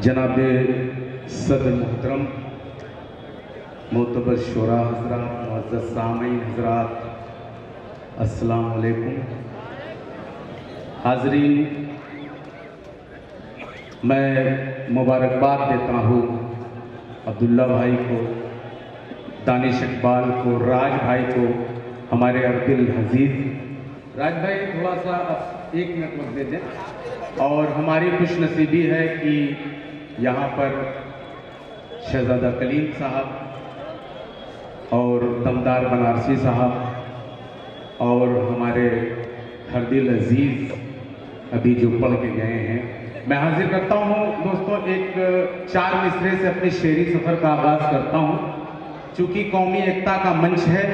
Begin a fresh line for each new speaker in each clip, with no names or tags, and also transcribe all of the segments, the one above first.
जनाब सदर मोहतरम मोतबर शुरा हज़रात, मुअज़्ज़ज़ सामीन हज़रात, अस्सलाम वालेकुम। हाज़रीन, मैं मुबारकबाद देता हूँ अब्दुल्ला भाई को, दानिश इकबाल को, राज भाई को, हमारे अब्दुल हजीज। राज भाई थोड़ा सा 1 मिनट वक्त दे दें। और हमारी खुशनसीबी है कि यहाँ पर शहजादा कलीम साहब और दमदार बनारसी साहब और हमारे हरदिल अजीज़ अभी जो पढ़ के गए हैं, मैं हाजिर करता हूँ दोस्तों। एक 4 मिसरे से अपनी शेरी सफ़र का आगाज़ करता हूँ। चूँकि कौमी एकता का मंच है,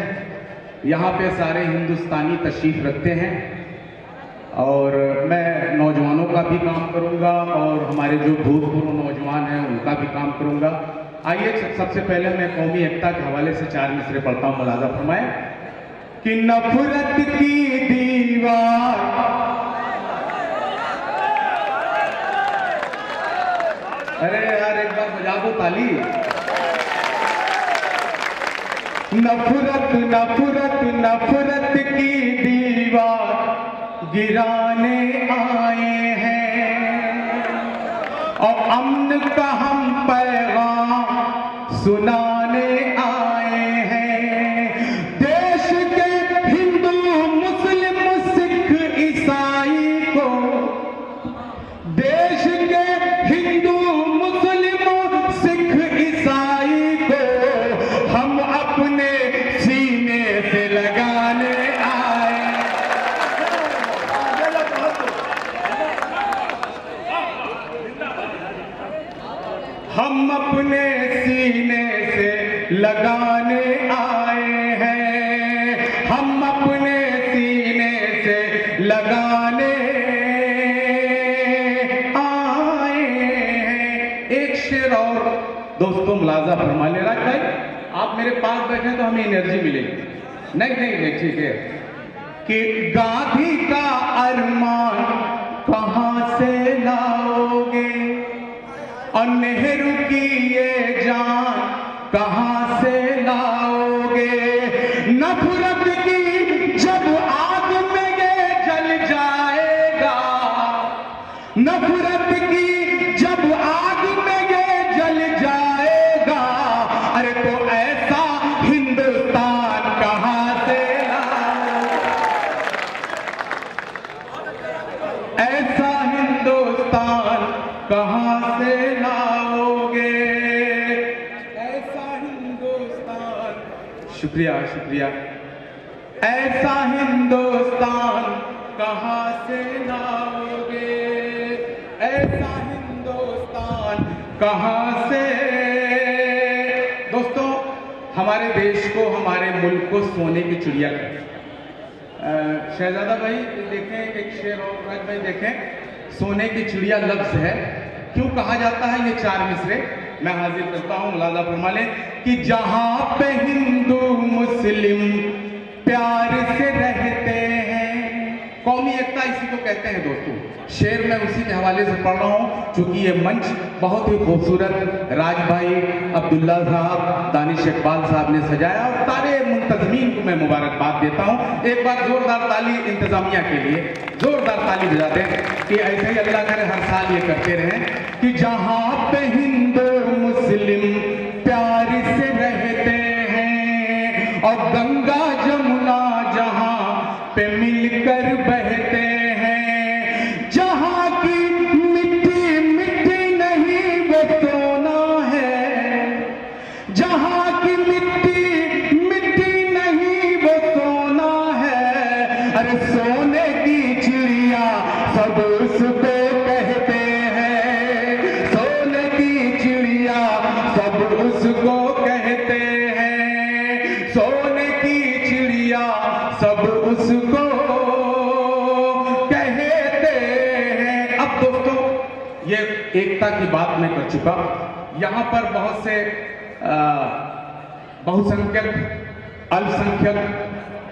यहाँ पे सारे हिंदुस्तानी तशरीफ़ रखते हैं और मैं नौजवानों का भी काम करूँगा और हमारे जो भूतपूर्व नौजवान हैं उनका भी काम करूँगा। आइए सबसे पहले मैं कौमी एकता के हवाले से 4 मिसरे पढ़ता हूँ। मुलाज़ा फरमाएं कि नफरत की दीवार, अरे यार एक बार बजा दो ताली। नफरत नफरत नफरत की दीवार गिराने आए हैं और अमन का हम पैगाम सुनाने आए हैं। देश के हिंदू मुस्लिम सिख ईसाई को, देश के हिंदू मुस्लिम सिख ईसाई को हम अपने सीने से लगाने आए। हम अपने सीने से लगाने आए हैं, हम अपने सीने से लगाने आए हैं। एक शेर और दोस्तों मुलाजा फरमा ले। राज भाई आप मेरे पास बैठे तो हमें एनर्जी मिलेगी। नहीं नहीं नहीं, ठीक है। कि गांधी का अरमान कहां से लाओगे और नेहरू की ये जान कहां से लाओगे। नफरत की जब आग में ये जल जाएगा, नफरत की जब आग में ये जल जाएगा, अरे तो ऐसा हिंदुस्तान कहां से लाओगे, ऐसा हिंदुस्तान कहां से लाओगे, ऐसा हिंदुस्तान। शुक्रिया शुक्रिया। ऐसा हिंदुस्तान कहां से लाओगे, ऐसा हिंदुस्तान कहां से। दोस्तों हमारे देश को, हमारे मुल्क को सोने की चिड़िया कहते हैं। शहजादा भाई देखें एक शेर और राज भाई देखें, सोने की चिड़िया लफ्ज है। क्यों कहा जाता है ये 4 मिसरे मैं हाजिर करता हूं। मुलाजा फरमा लें कि जहां पे हिंदू मुस्लिम प्यार से रहते हैं, कौमी एकता इसी को कहते हैं दोस्तों। शेर मैं उसी के हवाले से पढ़ रहा हूं, चूंकि ये मंच बहुत ही खूबसूरत राज भाई, अब्दुल्ला साहब, दानिश इकबाल साहब ने सजाया और सारे मुंतजमीन को मैं मुबारकबाद देता हूं। एक बार जोरदार ताली इंतजामिया के लिए, जोरदार ताली बजा दें कि ऐसे ही अल्लाह करे हर साल ये करते रहें। कि जहां पे हिंदू मुस्लिम प्यार से रहते हैं और गंगा जमुना जहां पे मिलकर बहते हैं, जहां की मिट्टी मिट्टी नहीं वो सोना है, जहां की मिट्टी मिट्टी नहीं वो सोना है, अरे सोने की चिड़िया सब उसको कहते हैं, सोने की चिड़िया सब उसको कहते हैं, सोने की चिड़िया सब उसको कहते हैं। अब दोस्तों ये एकता की बात मैं कर चुका। यहाँ पर बहुत से बहुसंख्यक, अल्पसंख्यक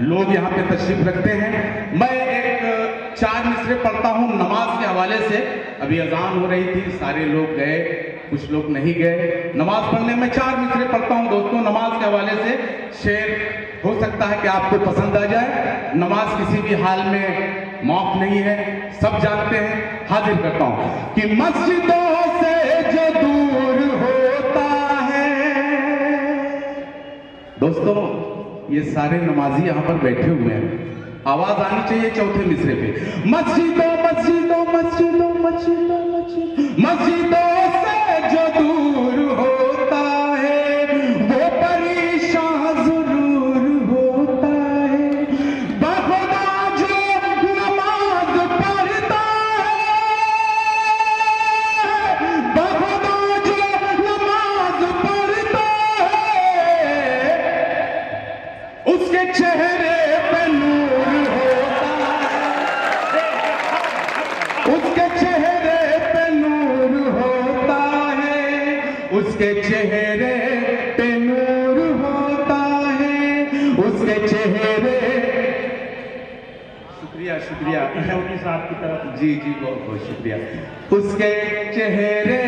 लोग यहाँ पे तशरीफ रखते हैं। मैं एक 4 मिसरे पढ़ता हूँ नमाज के हवाले से। अभी अजान हो रही थी, सारे लोग गए, कुछ लोग नहीं गए नमाज पढ़ने में। 4 मिसरे पढ़ता हूँ दोस्तों नमाज के हवाले से। शेर हो सकता है कि आपको पसंद आ जाए। नमाज किसी भी हाल में माफ नहीं है, सब जानते हैं। हाजिर करता हूँ कि मस्जिदों से जो दूर होता है। दोस्तों ये सारे नमाजी यहाँ पर बैठे हुए हैं, आवाज आनी चाहिए चौथे मिसरे पे। मस्जिदों मस्जिदों मस्जिदों मस्जिदों मस्जिदों से जो दूर होता है वो परेशान जरूर होता है। बखुदा जो नमाज पढ़ता है, बखुदा जो नमाज पढ़ता है, उसके चेहरे पे नूर होता है, उसके चेहरे पे नूर होता है, उसके चेहरे पे नूर होता है, उसके चेहरे। शुक्रिया शुक्रिया साहब की तरफ। जी जी बहुत बहुत शुक्रिया। उसके चेहरे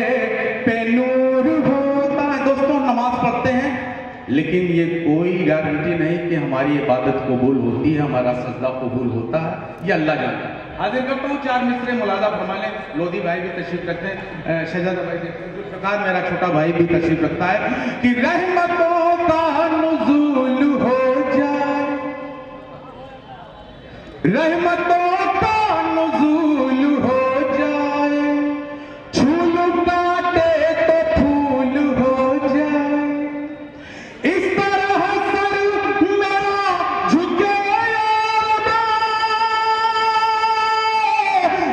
पे नूर होता है। दोस्तों नमाज पढ़ते हैं लेकिन ये कोई गारंटी नहीं कि हमारी इबादत कबूल होती है, हमारा सजदा कबूल होता है, ये अल्लाह जानता है। हाजिर करता हूँ 4 मिसरे मुलादा फरमा लें। लोधी भाई भी तशरीफ रखते हैं, शहजादा भाई जुल्फ़िकार मेरा छोटा भाई भी तशरीफ रखता है कि रहमतों का नुज़ूल हो जाए, रहमतों का नुज़ूल हो जाए, छूल काटे तो फूल हो जाए, इस तरह सर मेरा झुके यार,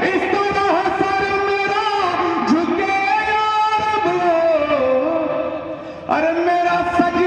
इस तरह सर मेरा झुके यार, अरे मेरा सज